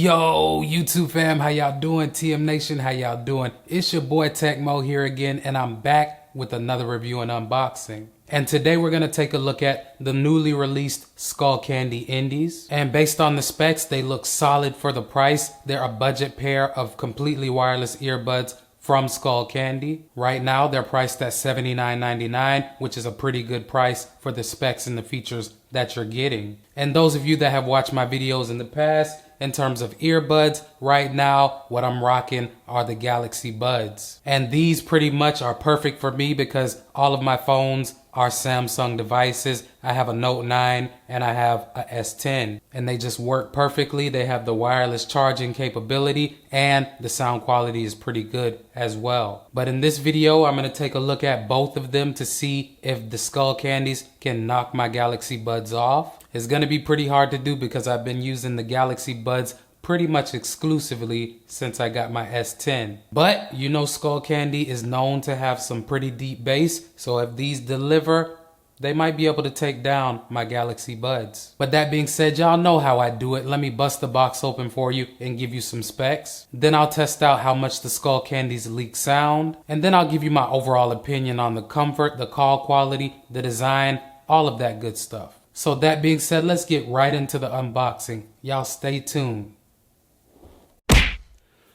Yo, YouTube fam, how y'all doing? TM Nation, how y'all doing? It's your boy Tecmo here again, and I'm back with another review and unboxing. And today we're going to take a look at the newly released Skullcandy Indies. And based on the specs, they look solid for the price. They're a budget pair of completely wireless earbuds from Skullcandy. Right now, they're priced at $79.99, which is a pretty good price for the specs and the features that you're getting. And those of you that have watched my videos in the past, in terms of earbuds, right now, what I'm rocking are the Galaxy Buds. And these pretty much are perfect for me because all of my phones are Samsung devices. I have a Note 9 and I have a S10. And they just work perfectly. They have the wireless charging capability and the sound quality is pretty good as well. But in this video, I'm going to take a look at both of them to see if the Skullcandies can knock my Galaxy Buds off. It's going to be pretty hard to do because I've been using the Galaxy Buds pretty much exclusively since I got my S10. But you know Skullcandy is known to have some pretty deep bass, so if these deliver, they might be able to take down my Galaxy Buds. But that being said, y'all know how I do it. Let me bust the box open for you and give you some specs. Then I'll test out how much the Skullcandies leak sound. And then I'll give you my overall opinion on the comfort, the call quality, the design, all of that good stuff. So that being said, let's get right into the unboxing. Y'all stay tuned.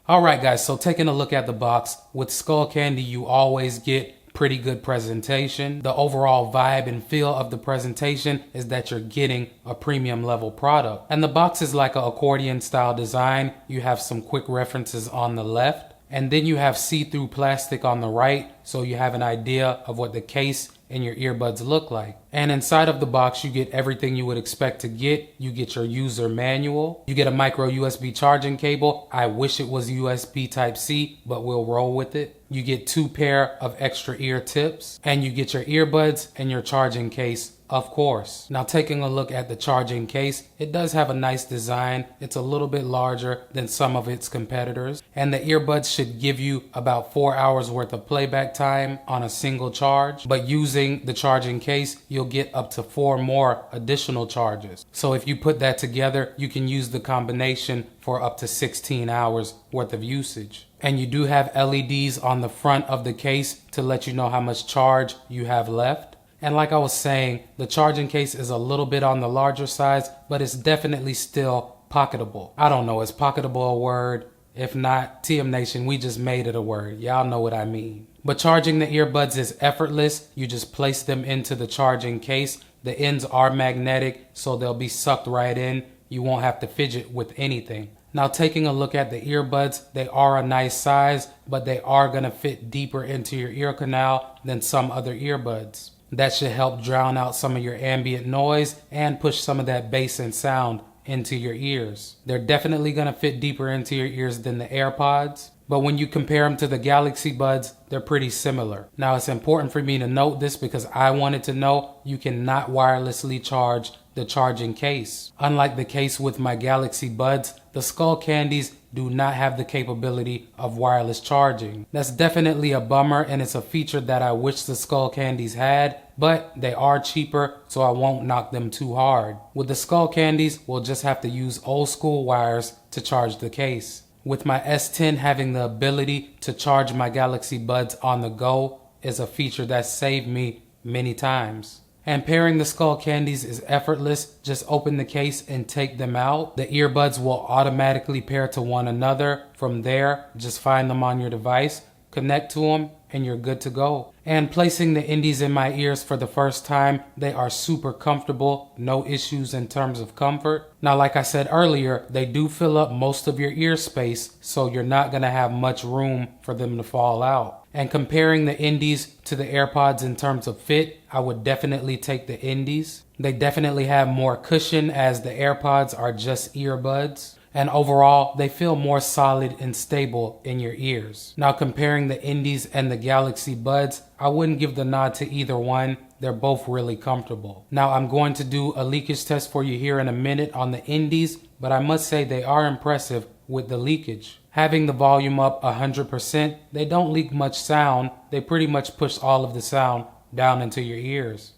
Alright guys, so taking a look at the box, with Skullcandy you always get pretty good presentation. The overall vibe and feel of the presentation is that you're getting a premium level product. And the box is like an accordion style design. You have some quick references on the left. And then you have see-through plastic on the right, so you have an idea of what the case and your earbuds look like. And inside of the box, you get everything you would expect to get. You get your user manual. You get a micro USB charging cable. I wish it was USB Type-C, but we'll roll with it. You get 2 pair of extra ear tips. And you get your earbuds and your charging case, of course. Now taking a look at the charging case, it does have a nice design. It's a little bit larger than some of its competitors. And the earbuds should give you about 4 hours worth of playback time on a single charge. But using the charging case, you'll get up to 4 more additional charges. So if you put that together, you can use the combination for up to 16 hours worth of usage. And you do have LEDs on the front of the case to let you know how much charge you have left. And like I was saying, the charging case is a little bit on the larger size, but it's definitely still pocketable. I don't know, is pocketable a word? If not, TM Nation, we just made it a word. Y'all know what I mean. But charging the earbuds is effortless. You just place them into the charging case. The ends are magnetic, so they'll be sucked right in. You won't have to fidget with anything. Now taking a look at the earbuds, they are a nice size, but they are going to fit deeper into your ear canal than some other earbuds. That should help drown out some of your ambient noise and push some of that bass and sound into your ears. They're definitely going to fit deeper into your ears than the AirPods, but when you compare them to the Galaxy Buds, they're pretty similar. Now it's important for me to note this because I wanted to know you cannot wirelessly charge the charging case. Unlike the case with my Galaxy Buds, the Skullcandies do not have the capability of wireless charging. That's definitely a bummer, and it's a feature that I wish the Skullcandies had, but they are cheaper, so I won't knock them too hard. With the Skullcandies, we'll just have to use old school wires to charge the case. With my S10 having the ability to charge my Galaxy Buds on the go is a feature that saved me many times. And pairing the Skullcandies is effortless. Just open the case and take them out. The earbuds will automatically pair to one another. From there, just find them on your device, connect to them, and you're good to go. And placing the Indies in my ears for the first time, they are super comfortable, no issues in terms of comfort. Now, like I said earlier, they do fill up most of your ear space, so you're not gonna have much room for them to fall out. And comparing the Indies to the AirPods in terms of fit, I would definitely take the Indies. They definitely have more cushion as the AirPods are just earbuds. And overall, they feel more solid and stable in your ears. Now comparing the Indies and the Galaxy Buds, I wouldn't give the nod to either one. They're both really comfortable. Now I'm going to do a leakage test for you here in a minute on the Indies, but I must say they are impressive with the leakage. Having the volume up 100%, they don't leak much sound. They pretty much push all of the sound down into your ears.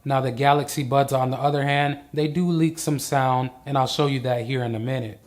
Now the Galaxy Buds, on the other hand, they do leak some sound, and I'll show you that here in a minute.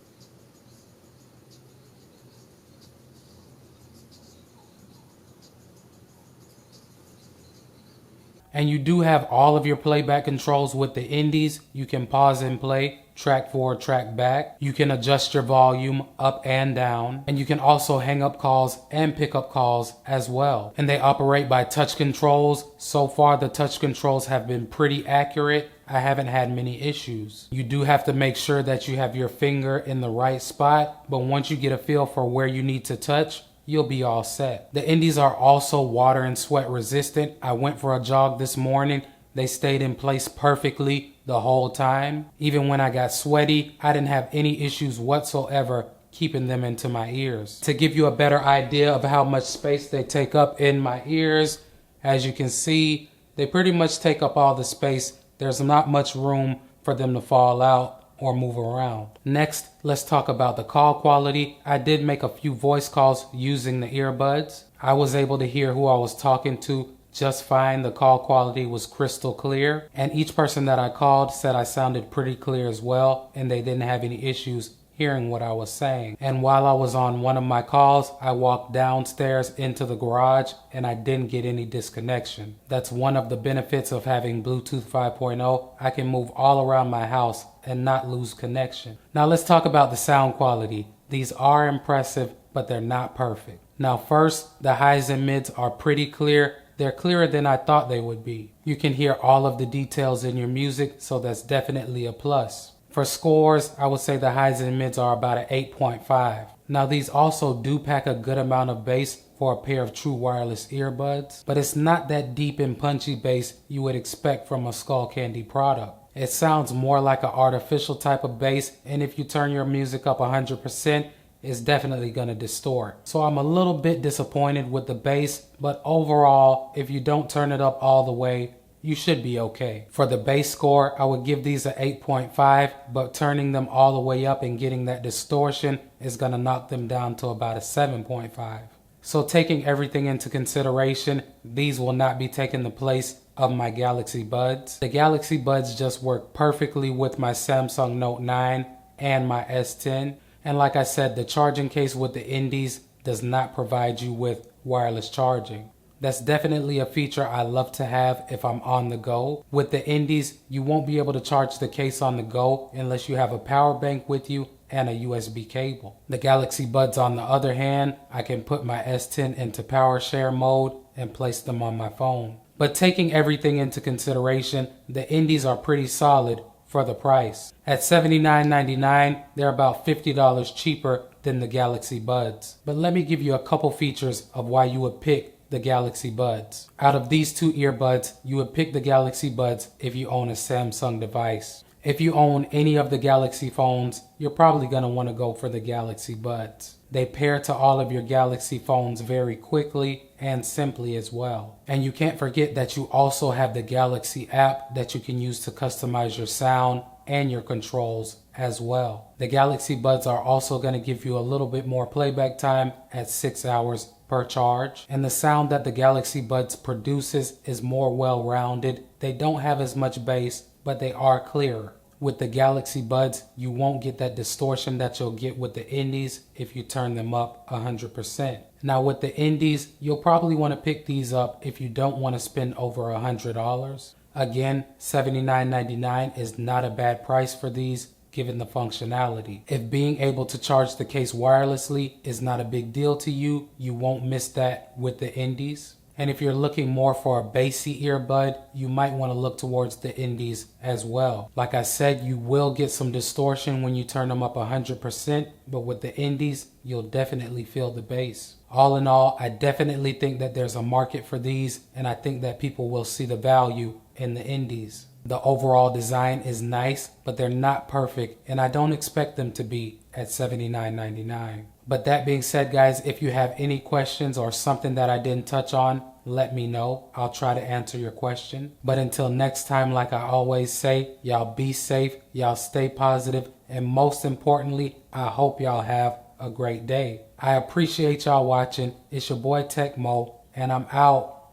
And you do have all of your playback controls with the Indies. You can pause and play, track forward, track back. You can adjust your volume up and down. And you can also hang up calls and pick up calls as well. And they operate by touch controls. So far, the touch controls have been pretty accurate. I haven't had many issues. You do have to make sure that you have your finger in the right spot. But once you get a feel for where you need to touch, you'll be all set. The Indies are also water and sweat resistant. I went for a jog this morning. They stayed in place perfectly the whole time. Even when I got sweaty, I didn't have any issues whatsoever keeping them into my ears. To give you a better idea of how much space they take up in my ears, as you can see, they pretty much take up all the space. There's not much room for them to fall out or move around. Next, let's talk about the call quality. I did make a few voice calls using the earbuds. I was able to hear who I was talking to just fine. The call quality was crystal clear, and each person that I called said I sounded pretty clear as well, and they didn't have any issues hearing what I was saying. And while I was on one of my calls, I walked downstairs into the garage and I didn't get any disconnection. That's one of the benefits of having Bluetooth 5.0. I can move all around my house and not lose connection. Now let's talk about the sound quality. These are impressive, but they're not perfect. Now first, the highs and mids are pretty clear. They're clearer than I thought they would be. You can hear all of the details in your music, so that's definitely a plus. For scores, I would say the highs and mids are about an 8.5. Now these also do pack a good amount of bass for a pair of true wireless earbuds, but it's not that deep and punchy bass you would expect from a Skullcandy product. It sounds more like an artificial type of bass, and if you turn your music up 100%, it's definitely going to distort. So I'm a little bit disappointed with the bass, but overall, if you don't turn it up all the way, you should be okay. For the bass score, I would give these an 8.5, but turning them all the way up and getting that distortion is going to knock them down to about a 7.5. So taking everything into consideration, these will not be taking the place of my Galaxy Buds. The Galaxy Buds just work perfectly with my Samsung Note 9 and my S10. And like I said, the charging case with the Indies does not provide you with wireless charging. That's definitely a feature I love to have if I'm on the go. With the Indies, you won't be able to charge the case on the go unless you have a power bank with you and a USB cable. The Galaxy Buds, on the other hand, I can put my S10 into power share mode and place them on my phone. But taking everything into consideration, the Indies are pretty solid for the price. At $79.99, they're about $50 cheaper than the Galaxy Buds. But let me give you a couple features of why you would pick the Galaxy Buds. Out of these two earbuds, you would pick the Galaxy Buds if you own a Samsung device. If you own any of the Galaxy phones, you're probably going to want to go for the Galaxy Buds. They pair to all of your Galaxy phones very quickly and simply as well. And you can't forget that you also have the Galaxy app that you can use to customize your sound and your controls as well. The Galaxy Buds are also going to give you a little bit more playback time at 6 hours per charge. And the sound that the Galaxy Buds produces is more well-rounded. They don't have as much bass, but they are clearer. With the Galaxy Buds, you won't get that distortion that you'll get with the Indies if you turn them up 100%. Now with the Indies, you'll probably want to pick these up if you don't want to spend over $100. Again, $79.99 is not a bad price for these given the functionality. If being able to charge the case wirelessly is not a big deal to you, you won't miss that with the Indies. And if you're looking more for a bassy earbud, you might want to look towards the Indies as well. Like I said, you will get some distortion when you turn them up 100%, but with the Indies, you'll definitely feel the bass. All in all, I definitely think that there's a market for these, and I think that people will see the value in the Indies. The overall design is nice, but they're not perfect, and I don't expect them to be at $79.99. But that being said, guys, if you have any questions or something that I didn't touch on, let me know. I'll try to answer your question. But until next time, like I always say, y'all be safe, y'all stay positive, and most importantly, I hope y'all have a great day. I appreciate y'all watching. It's your boy Tech Mo, and I'm out.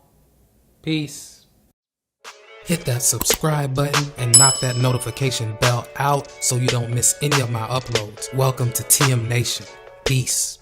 Peace. Hit that subscribe button and knock that notification bell out so you don't miss any of my uploads. Welcome to TM Nation. Peace.